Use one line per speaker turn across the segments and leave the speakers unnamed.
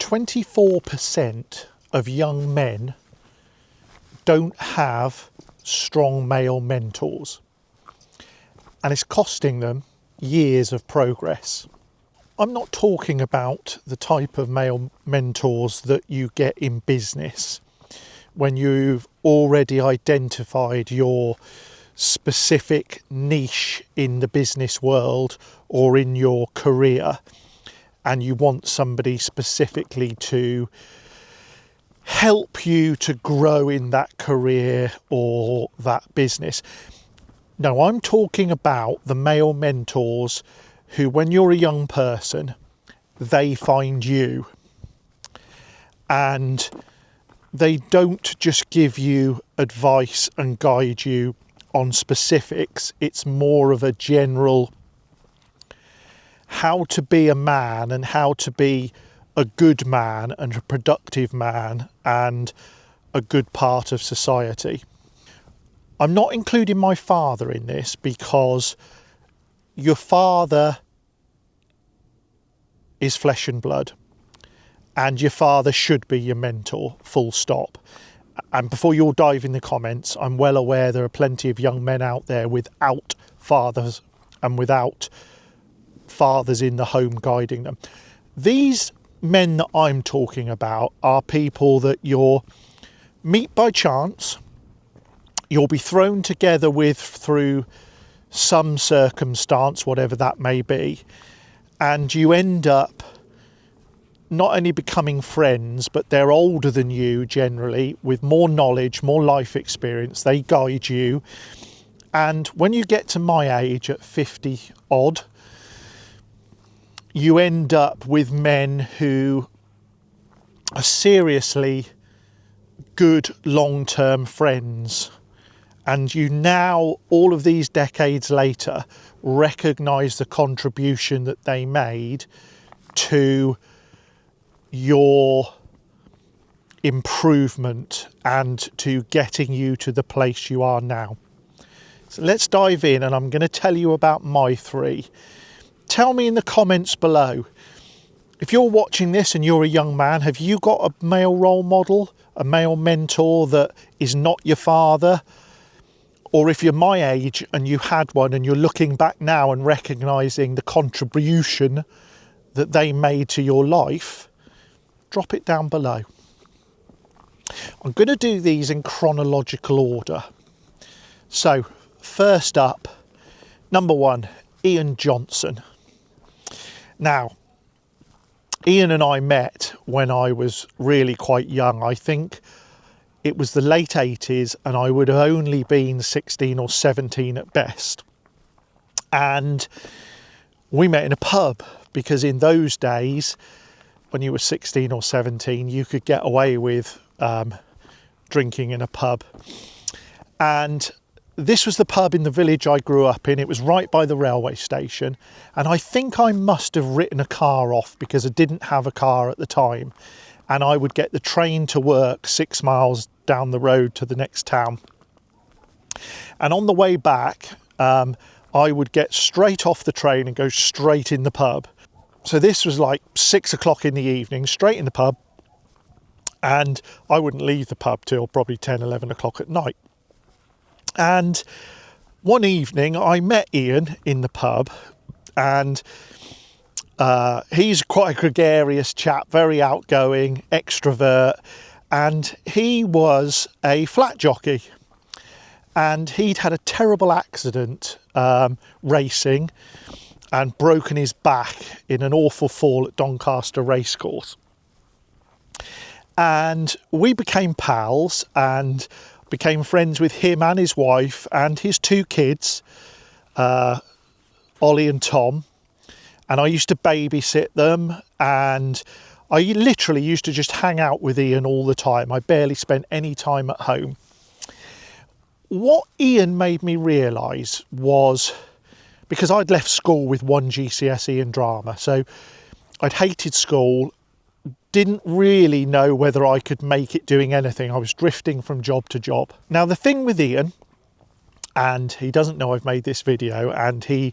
24% of young men don't have strong male mentors, and it's costing them years of progress. I'm not talking about the type of male mentors that you get in business when you've already identified your specific niche in the business world or in your career, and you want somebody specifically to help you to grow in that career or that business. No, I'm talking about the male mentors who, when you're a young person, they find you, and they don't just give you advice and guide you on specifics. It's more of a general how to be a man and how to be a good man and a productive man and a good part of society. I'm not including my father in this because your father is flesh and blood, and your father should be your mentor, full stop. And before you all dive in the comments, I'm well aware there are plenty of young men out there without fathers and without fathers in the home guiding them. These men that I'm talking about are people that you'll meet by chance, you'll be thrown together with through some circumstance, whatever that may be, and you end up not only becoming friends, but they're older than you generally, with more knowledge, more life experience. They guide you, and when you get to my age at 50 odd, you end up with men who are seriously good long-term friends, and you now, all of these decades later, recognise the contribution that they made to your improvement and to getting you to the place you are now. So let's dive in, and I'm going to tell you about my three. Tell me in the comments below, if you're watching this and you're a young man, have you got a male role model, a male mentor that is not your father? Or if you're my age and you had one and you're looking back now and recognising the contribution that they made to your life, drop it down below. I'm going to do these in chronological order. So first up, number one, Ian Johnson. Now, Ian and I met when I was really quite young. I think it was the late 80s and I would have only been 16 or 17 at best. And we met in a pub, because in those days, when you were 16 or 17, you could get away with drinking in a pub. And this was the pub in the village I grew up in. It was right by the railway station. And I think I must have written a car off because I didn't have a car at the time. And I would get the train to work 6 miles down the road to the next town. And on the way back, I would get straight off the train and go straight in the pub. So this was like 6 o'clock in the evening, straight in the pub. And I wouldn't leave the pub till probably 10, 11 o'clock at night. And one evening I met Ian in the pub, and he's quite a gregarious chap, very outgoing, extrovert, and he was a flat jockey. And he'd had a terrible accident racing and broken his back in an awful fall at Doncaster Racecourse. And we became pals and became friends with him and his wife and his two kids, Ollie and Tom. And I used to babysit them, and I literally used to just hang out with Ian all the time. I barely spent any time at home. What Ian made me realise was, because I'd left school with 1 GCSE in drama, so I'd hated school, didn't really know whether I could make it doing anything. I was drifting from job to job. Now the thing with Ian, and he doesn't know I've made this video, and he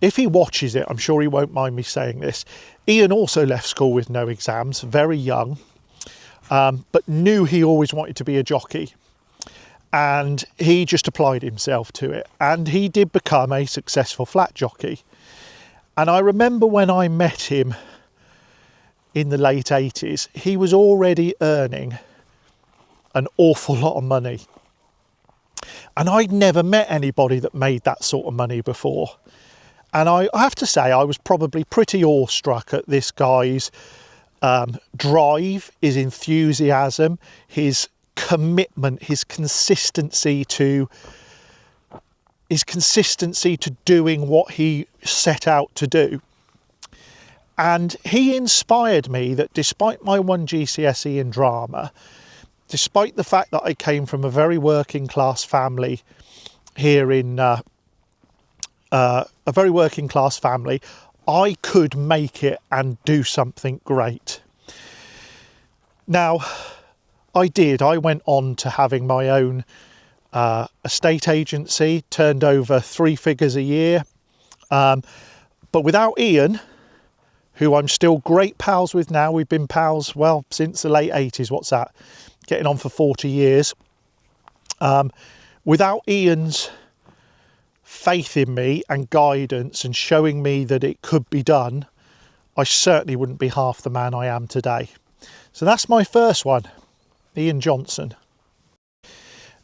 if he watches it, I'm sure he won't mind me saying this. Ian also left school with no exams, very young, but knew he always wanted to be a jockey. And he just applied himself to it. And he did become a successful flat jockey. And I remember when I met him in the late 80s, he was already earning an awful lot of money. And I'd never met anybody that made that sort of money before. And I have to say, I was probably pretty awestruck at this guy's drive, his enthusiasm, his commitment, his consistency to doing what he set out to do. And he inspired me that despite my 1 GCSE in drama, despite the fact that I came from a very working class family here in a very working class family, I could make it and do something great. Now, I did. I went on to having my own estate agency, turned over 3 figures a year. But without Ian, who I'm still great pals with now, we've been pals, well, since the late 80s, what's that? Getting on for 40 years. Without Ian's faith in me and guidance and showing me that it could be done, I certainly wouldn't be half the man I am today. So that's my first one, Ian Johnson.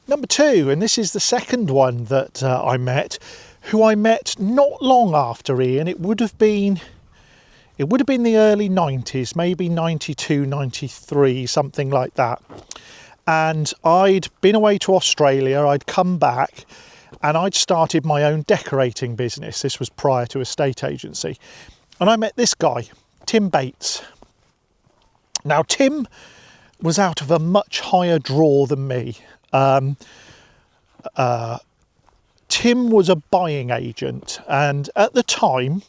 Number 2, and this is the second one that I met, who I met not long after Ian. It would have been the early 90s, maybe 92, 93, something like that. And I'd been away to Australia, I'd come back, and I'd started my own decorating business. This was prior to estate agency. And I met this guy, Tim Bates. Now, Tim was out of a much higher draw than me. Tim was a buying agent, and at the time,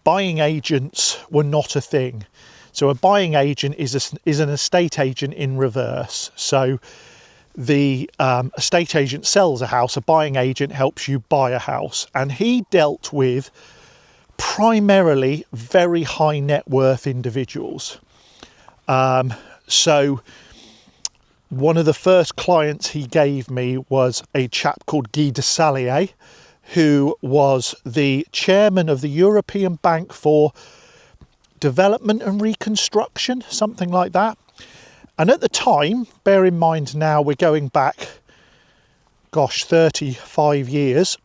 buying agents were not a thing. So a buying agent is an estate agent in reverse. So the estate agent sells a house, a buying agent helps you buy a house. And he dealt with primarily very high net worth individuals. So one of the first clients he gave me was a chap called Guy de Salier, who was the chairman of the European Bank for Development and Reconstruction, something like that. And at the time, bear in mind now we're going back, 35 years,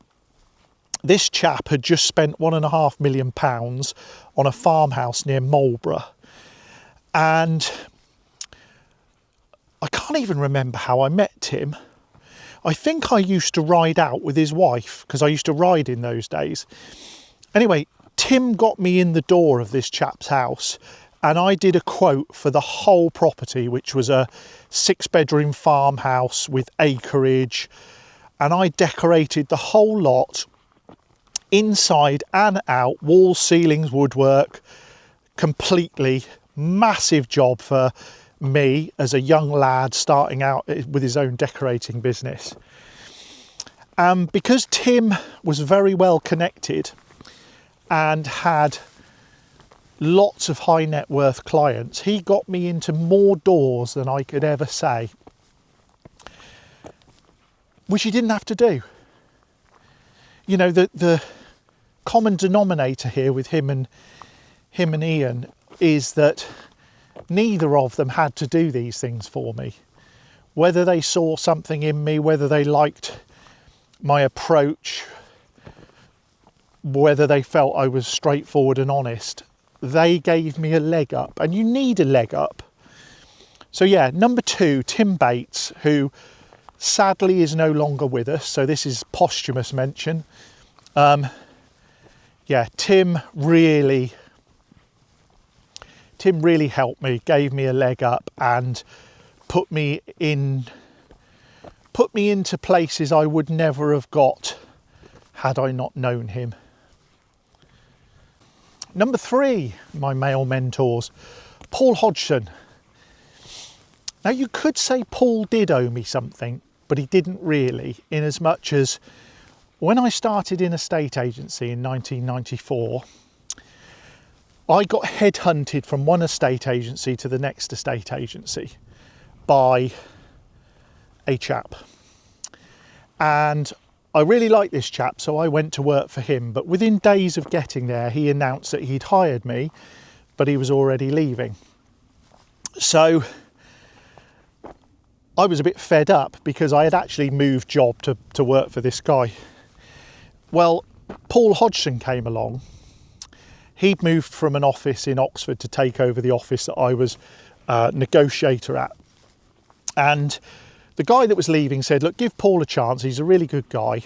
this chap had just spent £1.5 million on a farmhouse near Marlborough. And I can't even remember how I met Tim. I think I used to ride out with his wife, because I used to ride in those days. Anyway, Tim got me in the door of this chap's house, and I did a quote for the whole property, which was a 6-bedroom farmhouse with acreage, and I decorated the whole lot, inside and out, walls, ceilings, woodwork, completely. Massive job for me as a young lad starting out with his own decorating business. Because Tim was very well connected and had lots of high net worth clients, he got me into more doors than I could ever say, which he didn't have to do. You know, the common denominator here with him and Ian is that neither of them had to do these things for me. Whether they saw something in me, whether they liked my approach, whether they felt I was straightforward and honest, they gave me a leg up, and you need a leg up. So yeah, number 2, Tim Bates, who sadly is no longer with us, so this is posthumous mention. Yeah, Tim really helped me, gave me a leg up, and put me into places I would never have got had I not known him. Number 3, my male mentors, Paul Hodgson. Now, you could say Paul did owe me something, but he didn't really, in as much as When I started in a estate agency in 1994, I got headhunted from one estate agency to the next estate agency by a chap. And I really liked this chap, so I went to work for him. But within days of getting there, he announced that he'd hired me, but he was already leaving. So I was a bit fed up because I had actually moved job to work for this guy. Well, Paul Hodgson came along. He'd moved from an office in Oxford to take over the office that I was negotiator at. And the guy that was leaving said, look, give Paul a chance. He's a really good guy.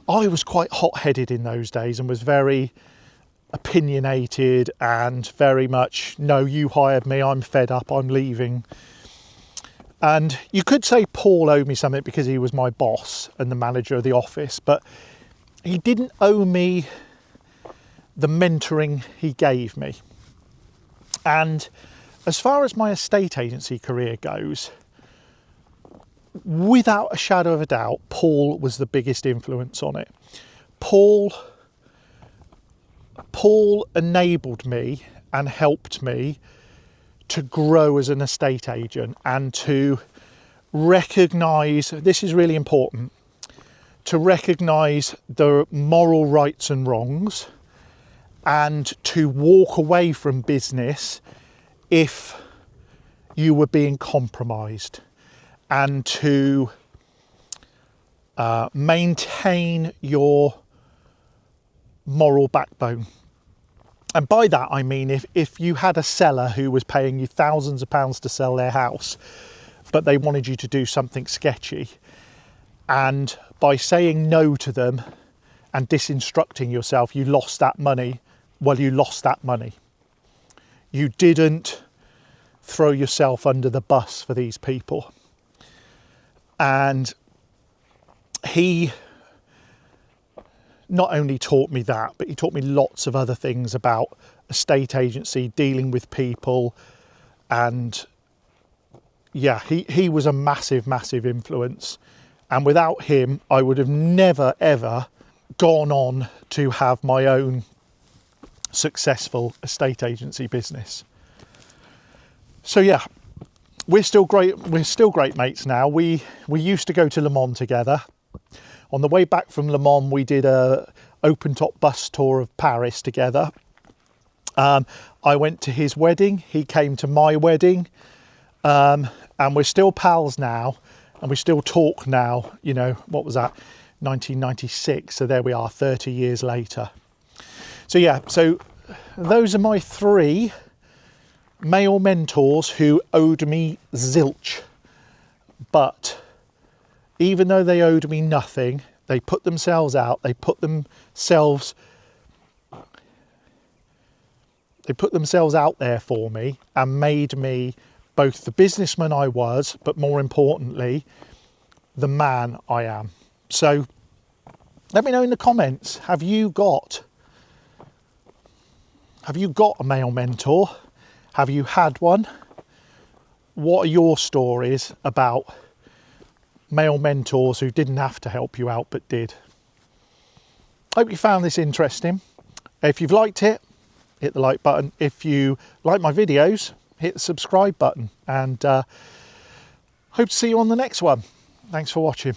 I was quite hot-headed in those days and was very opinionated and very much, no, you hired me, I'm fed up, I'm leaving. And you could say Paul owed me something because he was my boss and the manager of the office, but he didn't owe me the mentoring he gave me. And as far as my estate agency career goes, without a shadow of a doubt, Paul was the biggest influence on it. Paul enabled me and helped me to grow as an estate agent and to recognise, this is really important, to recognise the moral rights and wrongs and to walk away from business if you were being compromised, and to maintain your moral backbone. And by that I mean if you had a seller who was paying you thousands of pounds to sell their house, but they wanted you to do something sketchy, and by saying no to them and disinstructing yourself, you lost that money, well, you lost that money. You didn't throw yourself under the bus for these people. And he not only taught me that, but he taught me lots of other things about estate agency, dealing with people. And yeah, he was a massive, massive influence. And without him, I would have never, ever gone on to have my own successful estate agency business. So yeah, we're still great mates now. We used to go to Le Mans together. On the way back from Le Mans, we did a open top bus tour of Paris together. I went to his wedding, he came to my wedding, and we're still pals now, and we still talk now. You know, what was that, 1996, so there we are 30 years later. So yeah, so those are my 3 male mentors who owed me zilch, but even though they owed me nothing, they put themselves out, they put themselves out there for me and made me both the businessman I was, but more importantly, the man I am. So let me know in the comments, have you got a male mentor? Have you had one? What are your stories about male mentors who didn't have to help you out but did? Hope you found this interesting. If you've liked it, hit the like button. If you like my videos, hit the subscribe button, and hope to see you on the next one. Thanks for watching.